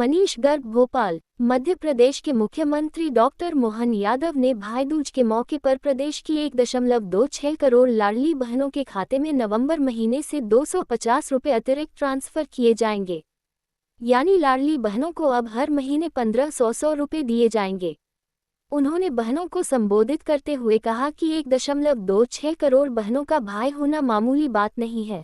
मनीष गर्ग भोपाल। मध्य प्रदेश के मुख्यमंत्री डॉक्टर मोहन यादव ने भाई दूज के मौके पर प्रदेश की 1.26 करोड़ लाडली बहनों के खाते में नवंबर महीने से 250 रुपये अतिरिक्त ट्रांसफर किए जाएंगे। यानी लाडली बहनों को अब हर महीने 1500 रुपये दिए जाएंगे। उन्होंने बहनों को संबोधित करते हुए कहा कि 1.26 करोड़ बहनों का भाई होना मामूली बात नहीं है।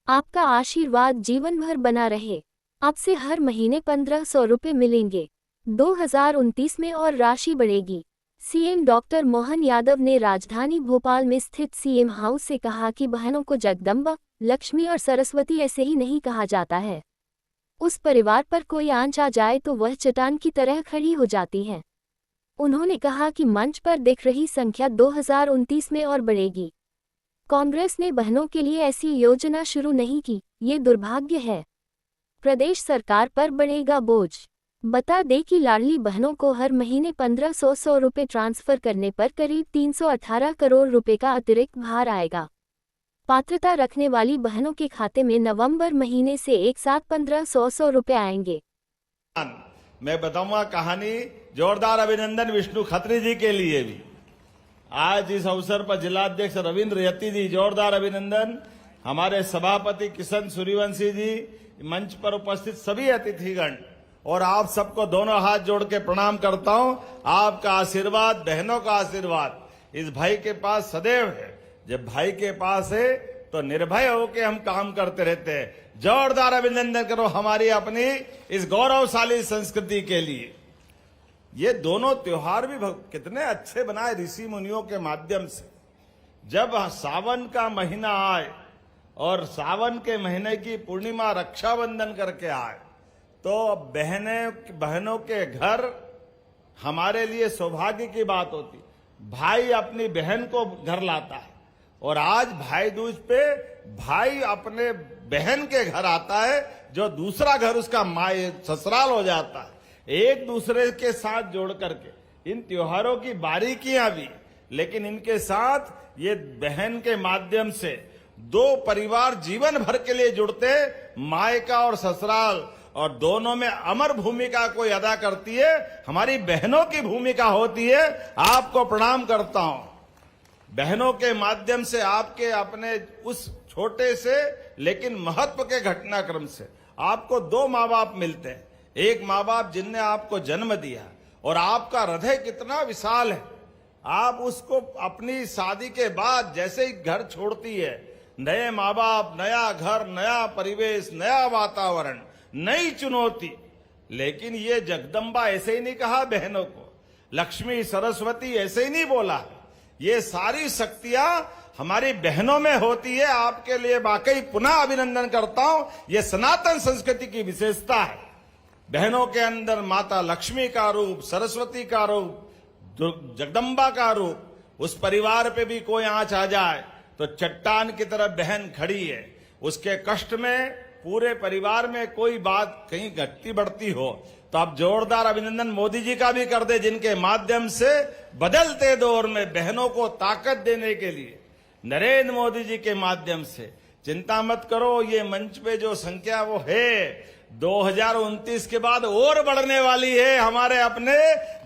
आपका आशीर्वाद जीवन भर बना रहे। अब से हर महीने 1500 रुपये मिलेंगे। 2029 में और राशि बढ़ेगी। सीएम डॉक्टर मोहन यादव ने राजधानी भोपाल में स्थित सीएम हाउस से कहा कि बहनों को जगदम्बा, लक्ष्मी और सरस्वती ऐसे ही नहीं कहा जाता है। उस परिवार पर कोई आंच आ जाए तो वह चट्टान की तरह खड़ी हो जाती हैं। उन्होंने कहा कि मंच पर दिख रही संख्या 2029 में और बढ़ेगी। कांग्रेस ने बहनों के लिए ऐसी योजना शुरू नहीं की, ये दुर्भाग्य है। प्रदेश सरकार पर बढ़ेगा बोझ। बता दें कि लाडली बहनों को हर महीने 1500 रुपये ट्रांसफर करने पर करीब 318 करोड़ रुपए का अतिरिक्त भार आएगा। पात्रता रखने वाली बहनों के खाते में नवंबर महीने से एक साथ 1500 रुपये आएंगे। मैं बताऊंगा कहानी। जोरदार अभिनंदन विष्णु खत्री जी के लिए भी। आज इस अवसर पर जिलाध्यक्ष रविंद्र यति जी, जोरदार अभिनंदन। हमारे सभापति किशन सूर्यवंशी जी, मंच पर उपस्थित सभी अतिथिगण और आप सबको दोनों हाथ जोड़ के प्रणाम करता हूं। आपका आशीर्वाद, बहनों का आशीर्वाद इस भाई के पास सदैव है। जब भाई के पास है तो निर्भय होकर हम काम करते रहते हैं। जोरदार अभिनंदन करो हमारी अपनी इस गौरवशाली संस्कृति के लिए। ये दोनों त्योहार भी कितने अच्छे बनाए ऋषि मुनियों के माध्यम से। जब सावन का महीना आए और सावन के महीने की पूर्णिमा रक्षाबंधन करके आए तो बहनों के घर हमारे लिए सौभाग्य की बात होती। भाई अपनी बहन को घर लाता है और आज भाई दूज पे भाई अपने बहन के घर आता है, जो दूसरा घर उसका माय ससुराल हो जाता है। एक दूसरे के साथ जोड़ करके इन त्योहारों की बारीकियां भी, लेकिन इनके साथ ये बहन के माध्यम से दो परिवार जीवन भर के लिए जुड़ते, मायका और ससुराल, और दोनों में अमर भूमिका कोई अदा करती है। हमारी बहनों की भूमिका होती है। आपको प्रणाम करता हूं। बहनों के माध्यम से आपके अपने उस छोटे से लेकिन महत्व के घटनाक्रम से आपको दो माँ बाप मिलते हैं। एक माँ बाप जिनने आपको जन्म दिया और आपका हृदय कितना विशाल है। आप उसको अपनी शादी के बाद जैसे ही घर छोड़ती है, नए माँ बाप, नया घर, नया परिवेश, नया वातावरण, नई चुनौती। लेकिन ये जगदम्बा ऐसे ही नहीं कहा बहनों को, लक्ष्मी सरस्वती ऐसे ही नहीं बोला। ये सारी शक्तियां हमारी बहनों में होती है। आपके लिए वाकई पुनः अभिनंदन करता हूं। ये सनातन संस्कृति की विशेषता है। बहनों के अंदर माता लक्ष्मी का रूप, सरस्वती का रूप, जगदम्बा का रूप। उस परिवार पे भी कोई आंच आ जाए तो चट्टान की तरह बहन खड़ी है। उसके कष्ट में पूरे परिवार में कोई बात कहीं घटती बढ़ती हो तो आप जोरदार अभिनंदन मोदी जी का भी कर दे, जिनके माध्यम से बदलते दौर में बहनों को ताकत देने के लिए नरेंद्र मोदी जी के माध्यम से। चिंता मत करो, ये मंच पे जो संख्या वो है 2029 के बाद और बढ़ने वाली है। हमारे अपने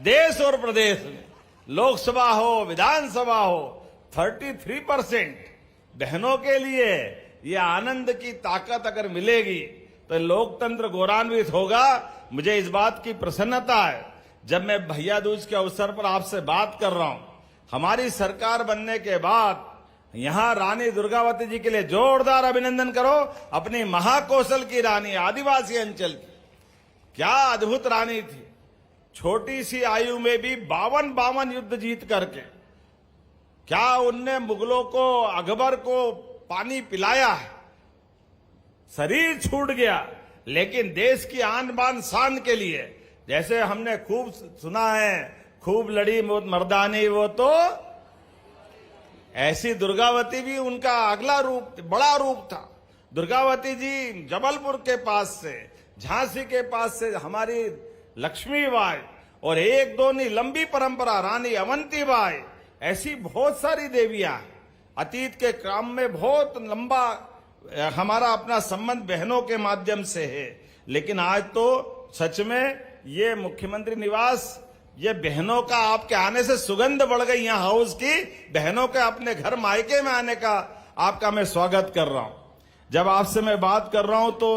देश और प्रदेश में लोकसभा हो, विधानसभा हो, 33% बहनों के लिए ये आनंद की ताकत अगर मिलेगी तो लोकतंत्र गौरवान्वित होगा। मुझे इस बात की प्रसन्नता है, जब मैं भैया दूज के अवसर पर आपसे बात कर रहा हूं, हमारी सरकार बनने के बाद यहां रानी दुर्गावती जी के लिए जोरदार अभिनंदन करो। अपनी महाकौशल की रानी, आदिवासी अंचल की, क्या अद्भुत रानी थी। छोटी सी आयु में भी 52 युद्ध जीत करके क्या उनने मुगलों को, अकबर को पानी पिलाया है। शरीर छूट गया लेकिन देश की आन बान शान के लिए, जैसे हमने खूब सुना है, खूब लड़ी मर्दानी वो तो, ऐसी दुर्गावती भी उनका अगला रूप, बड़ा रूप था। दुर्गावती जी जबलपुर के पास से, झांसी के पास से हमारी लक्ष्मीबाई, और एक दो नहीं लंबी परंपरा, रानी अवंतीबाई, ऐसी बहुत सारी देवियां अतीत के काम में बहुत लंबा हमारा अपना संबंध बहनों के माध्यम से है। लेकिन आज तो सच में ये मुख्यमंत्री निवास, ये बहनों का आपके आने से सुगंध बढ़ गई यहाँ हाउस की। बहनों के अपने घर मायके में आने का आपका मैं स्वागत कर रहा हूं। जब आपसे मैं बात कर रहा हूं तो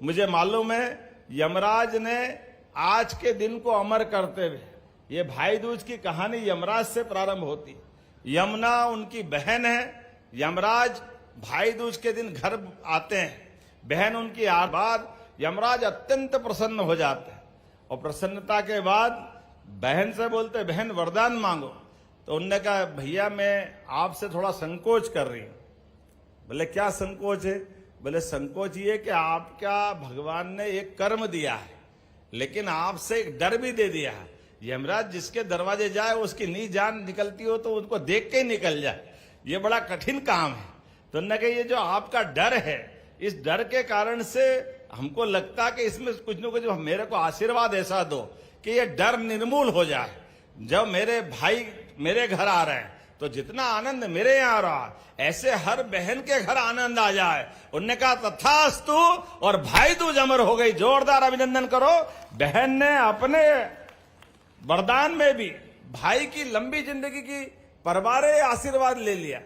मुझे मालूम है यमराज ने आज के दिन को अमर करते हुए, ये भाई दूज की कहानी यमराज से प्रारंभ होती है। यमुना उनकी बहन है, यमराज भाई दूज के दिन घर आते हैं, बहन उनकी बाद यमराज अत्यंत प्रसन्न हो जाते हैं और प्रसन्नता के बाद बहन से बोलते बहन वरदान मांगो। तो उनने कहा भैया मैं आपसे थोड़ा संकोच कर रही हूं। बोले क्या संकोच है? बोले संकोच ये कि आपका भगवान ने एक कर्म दिया है लेकिन आपसे एक डर भी दे दिया है। यमराज जिसके दरवाजे जाए उसकी नी जान निकलती हो तो उनको देख के ही निकल जाए, ये बड़ा कठिन काम है। तो उन्होंने कहा ये जो आपका डर है, इस डर के कारण से हमको लगता कि इसमें कुछ न कुछ मेरे को आशीर्वाद ऐसा दो कि ये डर निर्मूल हो जाए। जब मेरे भाई मेरे घर आ रहे हैं तो जितना आनंद मेरे यहाँ आ रहा ऐसे हर बहन के घर आनंद आ जाए। उनने कहा तथास्तु और भाई दूज अमर हो गई। जोरदार अभिनंदन करो। बहन ने अपने वरदान में भी भाई की लंबी जिंदगी की परवारे आशीर्वाद ले लिया।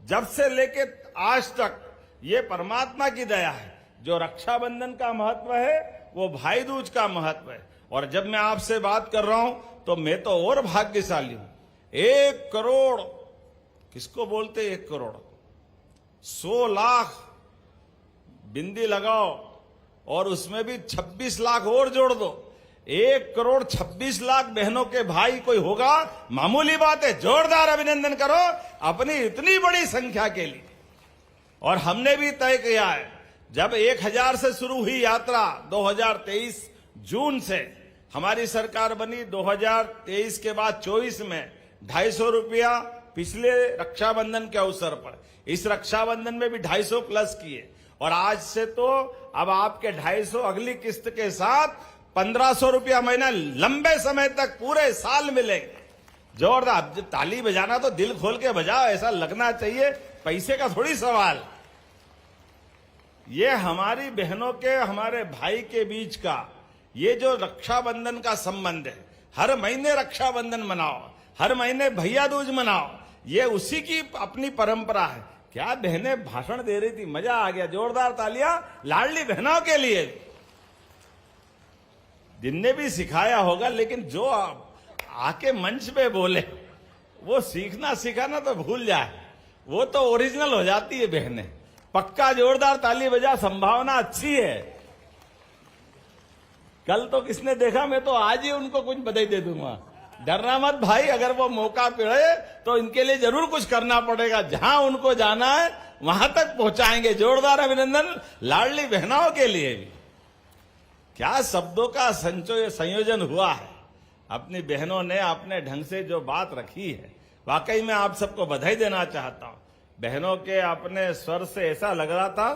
जब से लेके आज तक ये परमात्मा की दया है। जो रक्षाबंधन का महत्व है वो भाई दूज का महत्व है। और जब मैं आपसे बात कर रहा हूं तो मैं तो और भाग्यशाली हूं। 1 करोड़ किसको बोलते 1 करोड़, 100 लाख बिंदी लगाओ और उसमें भी 26 लाख और जोड़ दो। 1 करोड़ 26 लाख बहनों के भाई कोई होगा मामूली बात है। जोरदार अभिनंदन करो अपनी इतनी बड़ी संख्या के लिए। और हमने भी तय किया है जब 1000 से शुरू हुई यात्रा 2023 जून से हमारी सरकार बनी, 2023 के बाद 24 में 250 रुपया पिछले रक्षाबंधन के अवसर पर, इस रक्षाबंधन में भी 250 प्लस किए और आज से तो अब आपके 250 अगली किस्त के साथ 1500 रुपया महीना लंबे समय तक पूरे साल मिलेंगे। जोरदार ताली बजाना तो दिल खोल के बजाओ, ऐसा लगना चाहिए पैसे का थोड़ी सवाल। ये हमारी बहनों के हमारे भाई के बीच का ये जो रक्षाबंधन का संबंध है, हर महीने रक्षाबंधन मनाओ, हर महीने भैया दूज मनाओ, ये उसी की अपनी परंपरा है। क्या बहनें भाषण दे रही थी, मजा आ गया। जोरदार तालियां लाडली बहनों के लिए जिनने भी सिखाया होगा, लेकिन जो आके मंच पे बोले वो सीखना सिखाना तो भूल जाए, वो तो ओरिजिनल हो जाती है बहनें। पक्का जोरदार ताली बजा, संभावना अच्छी है। कल तो किसने देखा, मैं तो आज ही उनको कुछ बधाई दे दूंगा। डरना मत भाई, अगर वो मौका मिले तो इनके लिए जरूर कुछ करना पड़ेगा। जहां उनको जाना है वहां तक पहुंचाएंगे। जोरदार अभिनंदन लाडली बहनों के लिए भी। क्या शब्दों का संयोजन हुआ है। अपनी बहनों ने अपने ढंग से जो बात रखी है, वाकई में आप सबको बधाई देना चाहता हूं। बहनों के अपने स्वर से ऐसा लग रहा था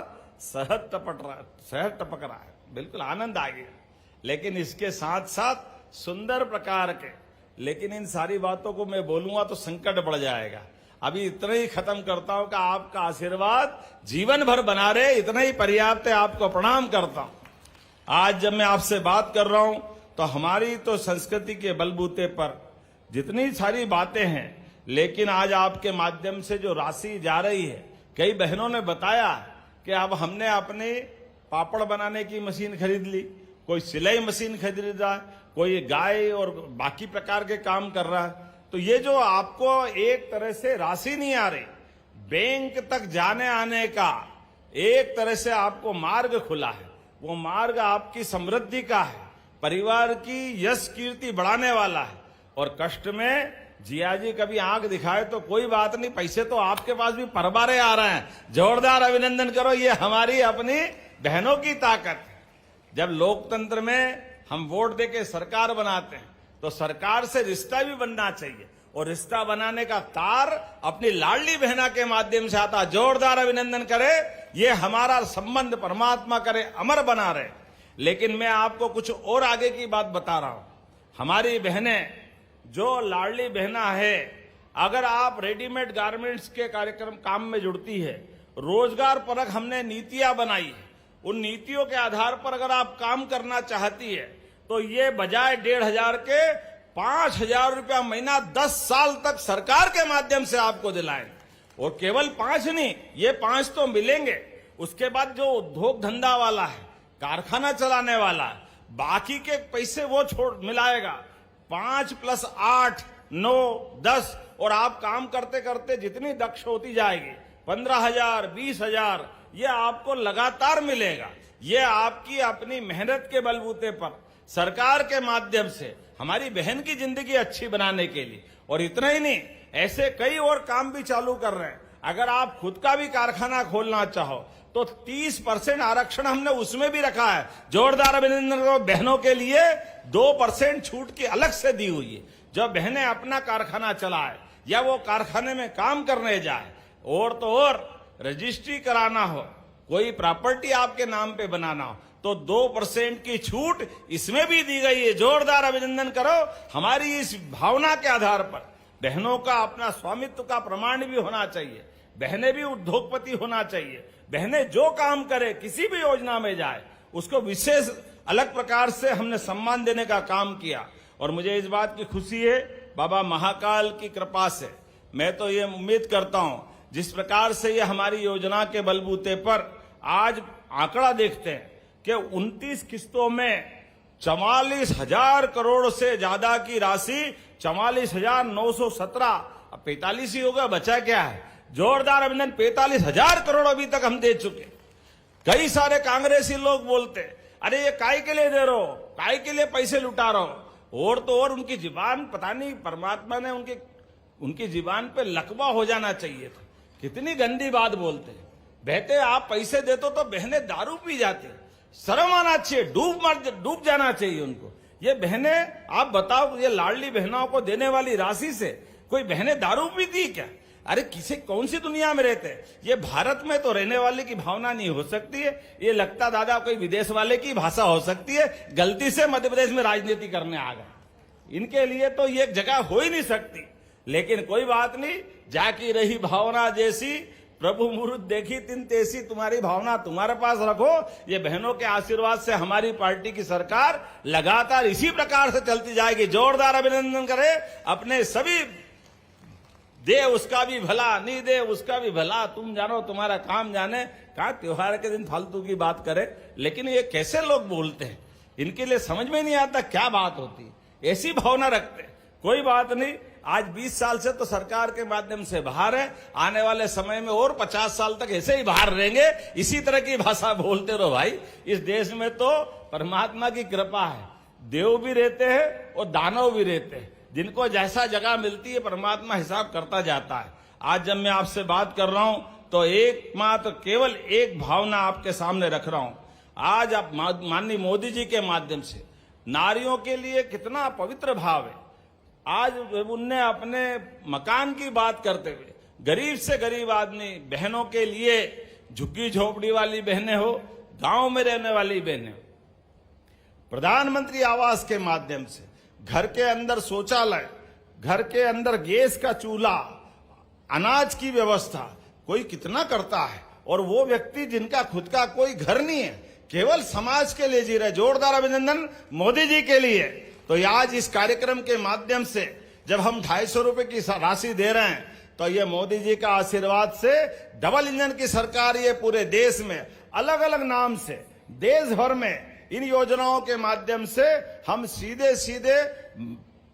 शहद टपक रहा है, बिल्कुल आनंद आ गया। लेकिन इसके साथ साथ सुंदर प्रकार के, लेकिन इन सारी बातों को मैं बोलूंगा तो संकट बढ़ जाएगा। अभी इतना ही खत्म करता हूं कि आपका आशीर्वाद जीवन भर बना रहे, इतना ही पर्याप्त है। आपको प्रणाम करता हूं। आज जब मैं आपसे बात कर रहा हूं तो हमारी तो संस्कृति के बलबूते पर जितनी सारी बातें हैं, लेकिन आज आपके माध्यम से जो राशि जा रही है, कई बहनों ने बताया कि अब हमने अपने पापड़ बनाने की मशीन खरीद ली, कोई सिलाई मशीन खरीद रहा है, कोई गाय और बाकी प्रकार के काम कर रहा है। तो ये जो आपको एक तरह से राशि नहीं आ रही, बैंक तक जाने आने का एक तरह से आपको मार्ग खुला है। वो मार्ग आपकी समृद्धि का है, परिवार की यश कीर्ति बढ़ाने वाला है। और कष्ट में जिया जी कभी आंख दिखाए तो कोई बात नहीं, पैसे तो आपके पास भी परबारे आ रहे हैं। जोरदार अभिनंदन करो, ये हमारी अपनी बहनों की ताकत है। जब लोकतंत्र में हम वोट देके सरकार बनाते हैं तो सरकार से रिश्ता भी बनना चाहिए, और रिश्ता बनाने का तार अपनी लाडली बहना के माध्यम से आता। जोरदार अभिनंदन करे, ये हमारा संबंध परमात्मा करे अमर बना रहे। लेकिन मैं आपको कुछ और आगे की बात बता रहा हूं। हमारी बहनें जो लाडली बहना है, अगर आप रेडीमेड गारमेंट्स के कार्यक्रम काम में जुड़ती है, रोजगार परक हमने नीतियां बनाई है, उन नीतियों के आधार पर अगर आप काम करना चाहती है तो ये बजाय 1,500 के 5,000 रुपया महीना 10 साल तक सरकार के माध्यम से आपको दिलाएंगे। और केवल 5 नहीं, ये 5 तो मिलेंगे, उसके बाद जो उद्योग धंधा वाला है, कारखाना चलाने वाला है, बाकी के पैसे वो छोड़ मिलाएगा। 5 + 8 9 10 और आप काम करते करते जितनी दक्ष होती जाएगी 15,000 20,000 ये आपको लगातार मिलेगा। ये आपकी अपनी मेहनत के बलबूते पर सरकार के माध्यम से हमारी बहन की जिंदगी अच्छी बनाने के लिए। और इतना ही नहीं, ऐसे कई और काम भी चालू कर रहे हैं। अगर आप खुद का भी कारखाना खोलना चाहो तो 30% आरक्षण हमने उसमें भी रखा है। जोरदार अभिनंदन करो, बहनों के लिए 2% छूट की अलग से दी हुई है। जब बहनें अपना कारखाना चलाए या वो कारखाने में काम करने जाए, और तो और रजिस्ट्री कराना हो, कोई प्रॉपर्टी आपके नाम पे बनाना हो, तो 2% की छूट इसमें भी दी गई है। जोरदार अभिनंदन करो। हमारी इस भावना के आधार पर बहनों का अपना स्वामित्व का प्रमाण भी होना चाहिए, बहनें भी उद्योगपति होना चाहिए। बहनें जो काम करे, किसी भी योजना में जाए, उसको विशेष अलग प्रकार से हमने सम्मान देने का काम किया। और मुझे इस बात की खुशी है, बाबा महाकाल की कृपा से मैं तो ये उम्मीद करता हूं, जिस प्रकार से ये हमारी योजना के बलबूते पर आज आंकड़ा देखते हैं कि 29 किस्तों में 44,000 करोड़ से ज्यादा की राशि, 44,917, अब 45 ही होगा, बचा क्या है। जोरदार अभिनंदन, 45,000 करोड़ अभी तक हम दे चुके। कई सारे कांग्रेसी लोग बोलते, अरे ये काय के लिए दे रहे हो, काय के लिए पैसे लुटा रहे हो। और तो और उनकी जीवान, पता नहीं परमात्मा ने उनकी जीवान पे लकवा हो जाना चाहिए था। कितनी गंदी बात बोलते हैं। बहते आप पैसे देते तो बहनें दारू पी जाती, शर्म आना चाहिए, डूब जाना चाहिए उनको। ये बहनें, आप बताओ, ये लाडली बहनों को देने वाली राशि से कोई बहनें दारू पीती क्या? अरे किसी कौन सी दुनिया में रहते हैं? ये भारत में तो रहने वाले की भावना नहीं हो सकती है। ये लगता दादा कोई विदेश वाले की भाषा हो सकती है। गलती से मध्य प्रदेश में राजनीति करने आ गए। इनके लिए तो ये जगह हो ही नहीं सकती। लेकिन कोई बात नहीं, जाकी रही भावना जैसी, प्रभु मुहूर्त देखी तिन तेसी। तुम्हारी भावना तुम्हारे पास रखो। ये बहनों के आशीर्वाद से हमारी पार्टी की सरकार लगातार इसी प्रकार से चलती जाएगी। जोरदार अभिनंदन करें अपने सभी। दे उसका भी भला, नहीं दे उसका भी भला, तुम जानो तुम्हारा काम जाने। कहा त्योहार के दिन फालतू की बात करे, लेकिन ये कैसे लोग बोलते हैं, इनके लिए समझ में नहीं आता क्या बात होती। ऐसी भावना रखते। कोई बात नहीं, आज 20 साल से तो सरकार के माध्यम से बाहर है, आने वाले समय में और 50 साल तक ऐसे ही बाहर रहेंगे। इसी तरह की भाषा बोलते रहो भाई। इस देश में तो परमात्मा की कृपा है, देव भी रहते हैं और दानव भी रहते हैं। जिनको जैसा जगह मिलती है परमात्मा हिसाब करता जाता है। आज जब मैं आपसे बात कर रहा हूं तो एकमात्र केवल एक भावना आपके सामने रख रहा हूं। आज आप माननीय मोदी जी के माध्यम से नारियों के लिए कितना पवित्र भाव है। आज उनने अपने मकान की बात करते हुए गरीब से गरीब आदमी बहनों के लिए, झुग्गी झोपड़ी वाली बहनें हो, गांव में रहने वाली बहनें हो, प्रधानमंत्री आवास के माध्यम से घर के अंदर शौचालय, घर के अंदर गैस का चूल्हा, अनाज की व्यवस्था कोई कितना करता है। और वो व्यक्ति जिनका खुद का कोई घर नहीं है, केवल समाज के लिए जी रहे। जोरदार अभिनंदन मोदी जी के लिए। तो आज इस कार्यक्रम के माध्यम से जब हम 250 रुपए की राशि दे रहे हैं, तो ये मोदी जी का आशीर्वाद से डबल इंजन की सरकार ये पूरे देश में अलग अलग नाम से देश भर में इन योजनाओं के माध्यम से हम सीधे सीधे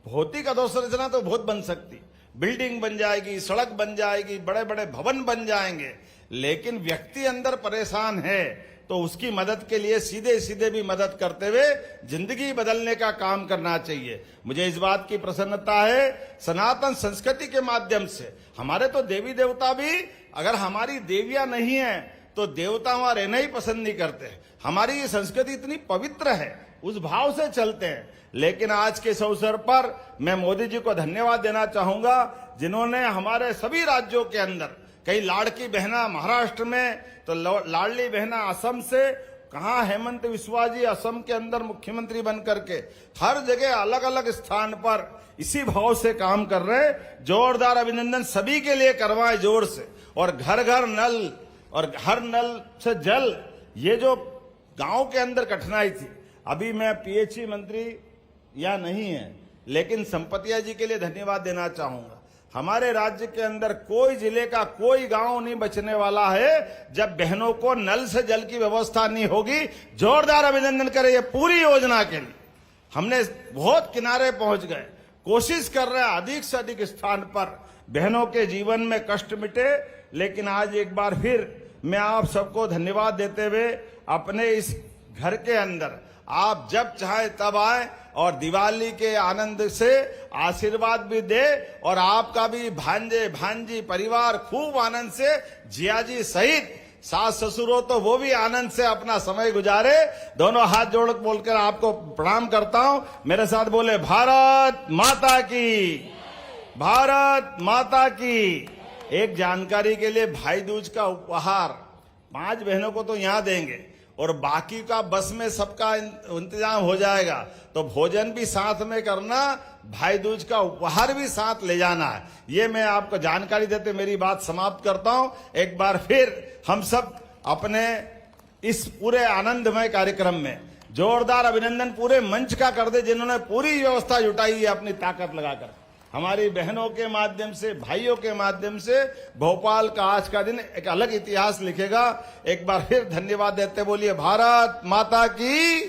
भौतिक अधोसंरचना तो बहुत बन सकती, बिल्डिंग बन जाएगी, सड़क बन जाएगी, बड़े बड़े भवन बन जाएंगे। लेकिन व्यक्ति अंदर परेशान है तो उसकी मदद के लिए सीधे सीधे भी मदद करते हुए जिंदगी बदलने का काम करना चाहिए। मुझे इस बात की प्रसन्नता है, सनातन संस्कृति के माध्यम से हमारे तो देवी देवता भी, अगर हमारी देवियां नहीं है तो देवता वहां रहना ही पसंद नहीं करते। हमारी ये संस्कृति इतनी पवित्र है, उस भाव से चलते हैं। लेकिन आज के इस अवसर पर मैं मोदी जी को धन्यवाद देना चाहूंगा, जिन्होंने हमारे सभी राज्यों के अंदर, कई लाड़की बहना महाराष्ट्र में, तो लाडली बहना असम से, कहाँ हेमंत विश्वा जी असम के अंदर मुख्यमंत्री बन करके हर जगह अलग अलग स्थान पर इसी भाव से काम कर रहे। जोरदार अभिनंदन सभी के लिए करवाएं जोर से। और घर घर नल और हर नल से जल, ये जो गांव के अंदर कठिनाई थी, अभी मैं पीएचई मंत्री या नहीं है, लेकिन संपतिया जी के लिए धन्यवाद देना चाहूंगा। हमारे राज्य के अंदर कोई जिले का कोई गांव नहीं बचने वाला है जब बहनों को नल से जल की व्यवस्था नहीं होगी। जोरदार अभिनंदन करें ये पूरी योजना के लिए। हमने बहुत किनारे पहुंच गए, कोशिश कर रहे हैं अधिक से अधिक स्थान पर बहनों के जीवन में कष्ट मिटे। लेकिन आज एक बार फिर मैं आप सबको धन्यवाद देते हुए अपने इस घर के अंदर आप जब चाहे तब आए और दिवाली के आनंद से आशीर्वाद भी दे और आपका भी भांजे भांजी परिवार खूब आनंद से जिया जी सहित सास ससुर हो तो वो भी आनंद से अपना समय गुजारे। दोनों हाथ जोड़ बोलकर आपको प्रणाम करता हूं। मेरे साथ बोले भारत माता की, भारत माता की। एक जानकारी के लिए भाई दूज का उपहार 5 बहनों को तो यहां देंगे और बाकी का बस में सबका इंतजाम हो जाएगा, तो भोजन भी साथ में करना, भाई दूज का उपहार भी साथ ले जाना है। ये मैं आपको जानकारी देते मेरी बात समाप्त करता हूं। एक बार फिर हम सब अपने इस पूरे आनंदमय कार्यक्रम में जोरदार अभिनंदन पूरे मंच का कर दे जिन्होंने पूरी व्यवस्था जुटाई है अपनी ताकत लगाकर। हमारी बहनों के माध्यम से, भाइयों के माध्यम से भोपाल का आज का दिन एक अलग इतिहास लिखेगा। एक बार फिर धन्यवाद देते बोलिए भारत माता की।